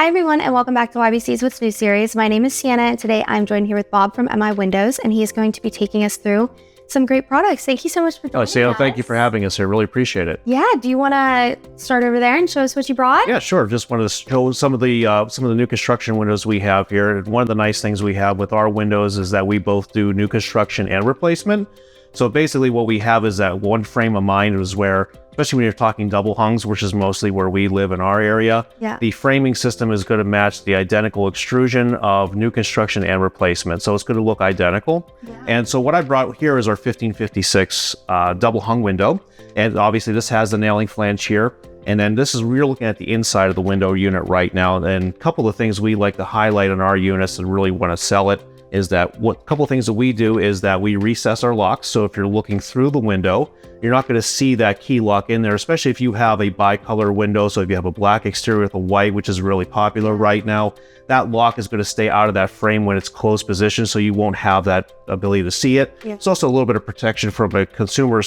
Hi everyone, and welcome back to YBC's What's New series. My name is Sienna, and today I'm joined here with Bob from MI Windows, and he is going to be taking us through some great products. Thank you so much for joining us. Sienna, thank you for having us here. Really appreciate it. Yeah, do you want to start over there and show us what you brought? Yeah, sure. Just wanted to show some of the new construction windows we have here. And one of the nice things we have with our windows is that we both do new construction and replacement. So basically what we have is that one frame of mind is where, especially when you're talking double hungs, which is mostly where we live in our area, the framing system is going to match the identical extrusion of new construction and replacement. So it's going to look identical. And so what I brought here is our 1556 double hung window. And obviously this has the nailing flange here. And then this is, we're looking at the inside of the window unit right now. And a couple of things we like to highlight on our units and really want to sell it is that couple of things that we do is that we recess our locks. So if you're looking through the window, you're not going to see that key lock in there, especially if you have a bicolor window. So if you have a black exterior with a white, which is really popular right now, that lock is going to stay out of that frame when it's closed position, so you won't have that ability to see it. It's also a little bit of protection from a consumer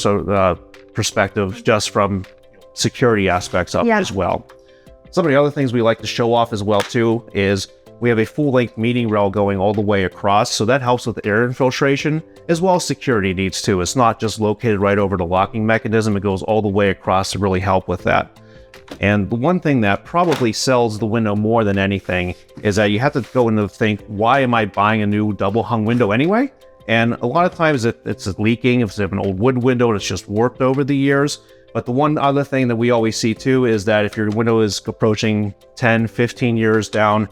perspective, just from security aspects of it as well. Some of the other things we like to show off as well too is we have a full-length meeting rail going all the way across, so that helps with air infiltration as well as security needs too. It's not just located right over the locking mechanism, it goes all the way across to really help with that. And the one thing that probably sells the window more than anything is that you have to go into think, why am I buying a new double hung window anyway? And a lot of times it's leaking, if it's an old wood window and it's just warped over the years. But the one other thing that we always see too is that if your window is approaching 10, 15 years down,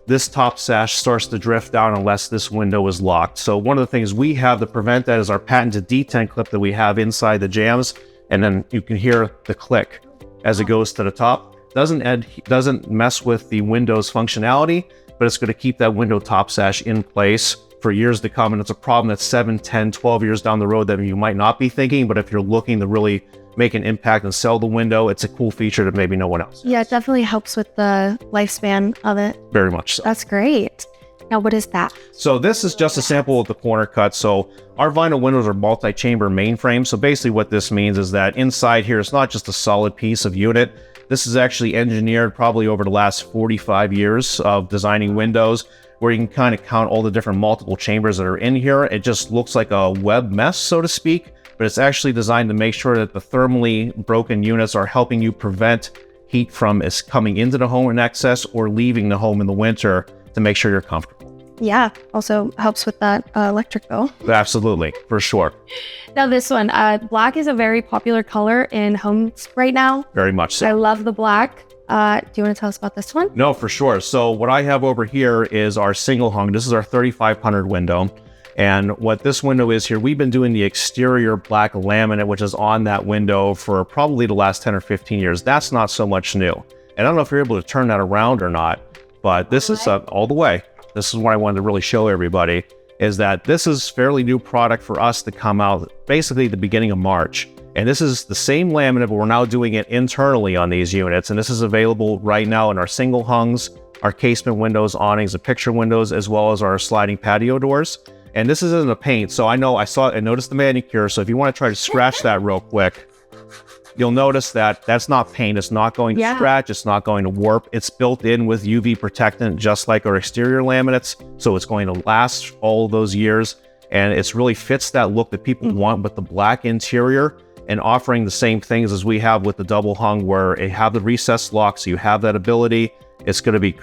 this top sash starts to drift down unless this window is locked. So one of the things we have to prevent that is our patented detent clip that we have inside the jambs. And then you can hear the click as it goes to the top. Doesn't mess with the window's functionality, but it's going to keep that window top sash in place for years to come. And it's a problem that's 7, 10, 12 years down the road that you might not be thinking, but if you're looking to really make an impact and sell the window, it's a cool feature that maybe no one else has. Yeah, it definitely helps with the lifespan of it. Very much so. That's great. Now, what is that? So this is just a sample of the corner cut. So our vinyl windows are multi-chamber mainframe. So basically what this means is that inside here, it's not just a solid piece of unit. This is actually engineered probably over the last 45 years of designing windows, where you can kind of count all the different multiple chambers that are in here. It just looks like a web mesh, so to speak, but it's actually designed to make sure that the thermally broken units are helping you prevent heat from coming into the home in excess or leaving the home in the winter to make sure you're comfortable. Yeah, also helps with that electric bill. Absolutely, for sure. Now this one, black is a very popular color in homes right now. Very much so. I love the black. Do you want to tell us about this one? No, for sure. So what I have over here is our single hung. This is our 3500 window. And what this window is here, we've been doing the exterior black laminate, which is on that window for probably the last 10 or 15 years. That's not so much new. And I don't know if you're able to turn that around or not, but this is all the way. This is what I wanted to really show everybody, is that this is fairly new product for us to come out basically the beginning of March. And this is the same laminate, but we're now doing it internally on these units. And this is available right now in our single hungs, our casement windows, awnings, and picture windows, as well as our sliding patio doors. And this isn't a paint, so I noticed the manicure, so if you want to try to scratch that real quick, you'll notice that that's not paint. It's not going to scratch, it's not going to warp. It's built in with UV protectant, just like our exterior laminates, so it's going to last all those years, and it really fits that look that people want with the black interior, and offering the same things as we have with the double hung, where it have the recessed lock, so you have that ability. It's going to be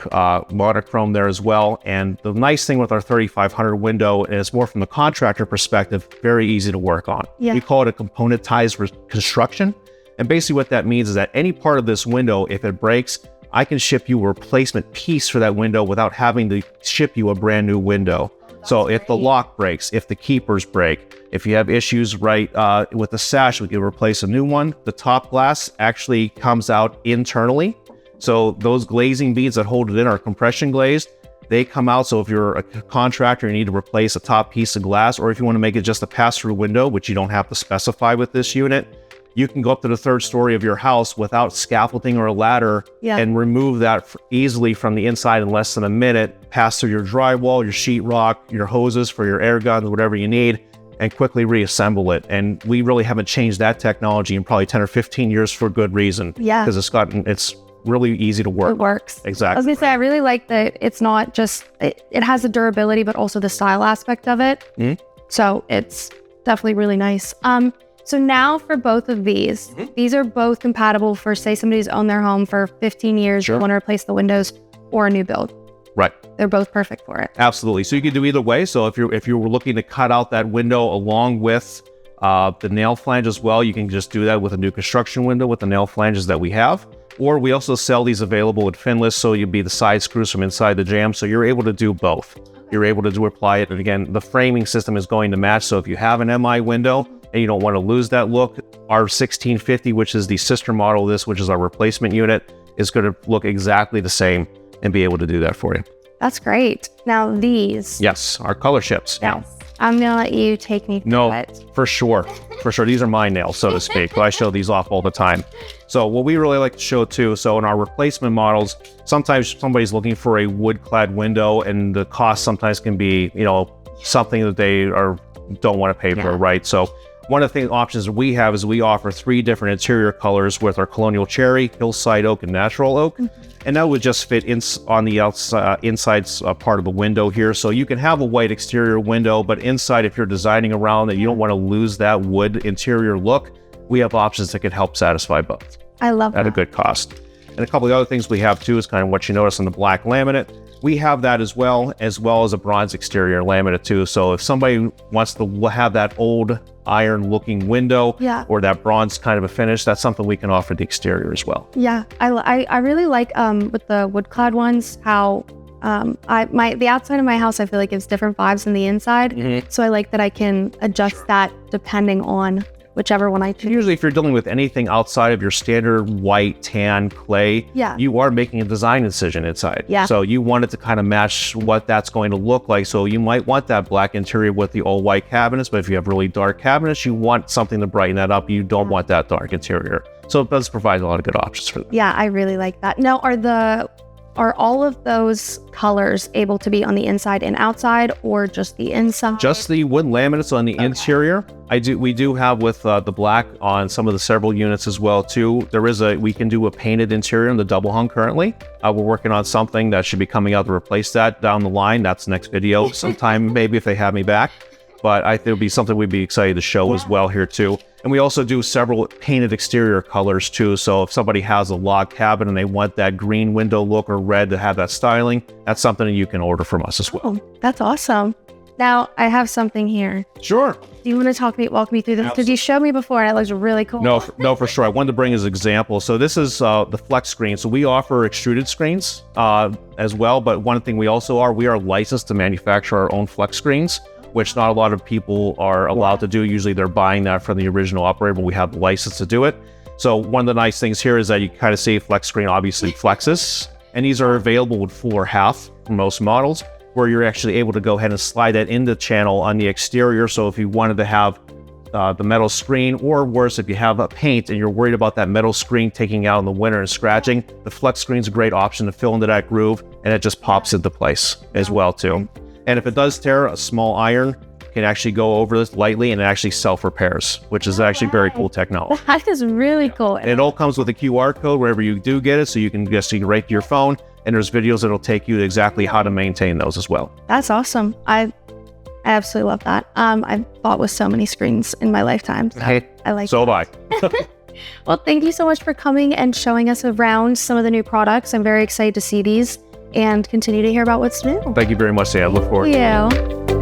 monochrome there as well. And the nice thing with our 3500 window is, more from the contractor perspective, very easy to work on. We call it a componentized construction. And basically what that means is that any part of this window, if it breaks, I can ship you a replacement piece for that window without having to ship you a brand new window. So if the lock breaks, if the keepers break, if you have issues with the sash, we can replace a new one. The top glass actually comes out internally. So those glazing beads that hold it in are compression glazed. They come out, so if you're a contractor, you need to replace a top piece of glass, or if you want to make it just a pass-through window, which you don't have to specify with this unit, you can go up to the third story of your house without scaffolding or a ladder and remove that easily from the inside in less than a minute, pass through your drywall, your sheetrock, your hoses for your air guns, whatever you need, and quickly reassemble it. And we really haven't changed that technology in probably 10 or 15 years for good reason. Because it's really easy to work. It works. Exactly. I was gonna say, I really like that it's not just, it has the durability, but also the style aspect of it. So it's definitely really nice. So now for both of these are both compatible for, say, somebody's owned their home for 15 years, want to replace the windows, or a new build. Right. They're both perfect for it. Absolutely. So you can do either way. So if you were looking to cut out that window along with the nail flange as well, you can just do that with a new construction window with the nail flanges that we have. Or we also sell these available with finless, so you'd be the side screws from inside the jamb. So you're able to do both. You're able to apply it. And again, the framing system is going to match. So if you have an MI window and you don't want to lose that look, our 1650, which is the sister model of this, which is our replacement unit, is going to look exactly the same and be able to do that for you. That's great. Now these. Yes, our color ships. Yes. I'm going to let you take me through it. For sure. For sure. These are my nails, so to speak. But I show these off all the time. So what we really like to show too, so in our replacement models, sometimes somebody's looking for a wood-clad window and the cost sometimes can be, something that they don't want to pay for, right? So one of the options we have is we offer 3 different interior colors with our colonial cherry, hillside oak, and natural oak. And that would just fit on the outside, inside part of the window here. So you can have a white exterior window, but inside, if you're designing around that you don't want to lose that wood interior look, we have options that can help satisfy both. I love that. At a good cost. And a couple of the other things we have too is kind of what you notice on the black laminate. We have that as well as a bronze exterior laminate too. So if somebody wants to have that old iron looking window or that bronze kind of a finish, that's something we can offer the exterior as well. Yeah, I really like with the wood clad ones how the outside of my house I feel like gives different vibes than the inside. So I like that I can adjust that depending on whichever one I choose. Usually if you're dealing with anything outside of your standard white, tan, clay, you are making a design decision inside. So you want it to kind of match what that's going to look like. So you might want that black interior with the all white cabinets, but if you have really dark cabinets, you want something to brighten that up. You don't want that dark interior. So it does provide a lot of good options for that. Yeah, I really like that. Now, are all of those colors able to be on the inside and outside, or just the inside? Just the wood laminates on the interior. We do have with the black on some of the several units as well too. We can do a painted interior in the double hung currently. We're working on something that should be coming out to replace that down the line. That's the next video sometime, maybe if they have me back. But I think it'll be something we'd be excited to show as well here too. And we also do several painted exterior colors too. So if somebody has a log cabin and they want that green window look or red to have that styling, that's something that you can order from us as well. Oh, that's awesome. Now I have something here. Sure. Do you want to walk me through this? Because you showed me before and it looks really cool. No, for sure. I wanted to bring as an example. So this is the flex screen. So we offer extruded screens as well. But one thing we are licensed to manufacture our own flex screens, which not a lot of people are allowed to do. Usually they're buying that from the original operator, but we have the license to do it. So one of the nice things here is that you kind of see flex screen obviously flexes, and these are available with full or half for most models, where you're actually able to go ahead and slide that in the channel on the exterior. So if you wanted to have the metal screen, or worse, if you have a paint and you're worried about that metal screen taking out in the winter and scratching, the flex screen's a great option to fill into that groove, and it just pops into place as well too. And if it does tear, a small iron can actually go over this lightly and it actually self-repairs, which is actually very cool technology. That is really cool. And it all comes with a QR code wherever you do get it, so you can just right to your phone, and there's videos that'll take you to exactly how to maintain those as well. That's awesome. I absolutely love that. I've bought with so many screens in my lifetime. So I like So have I. Well, thank you so much for coming and showing us around some of the new products. I'm very excited to see these and continue to hear about what's new. Thank you very much, Sam. I look forward. Thank you.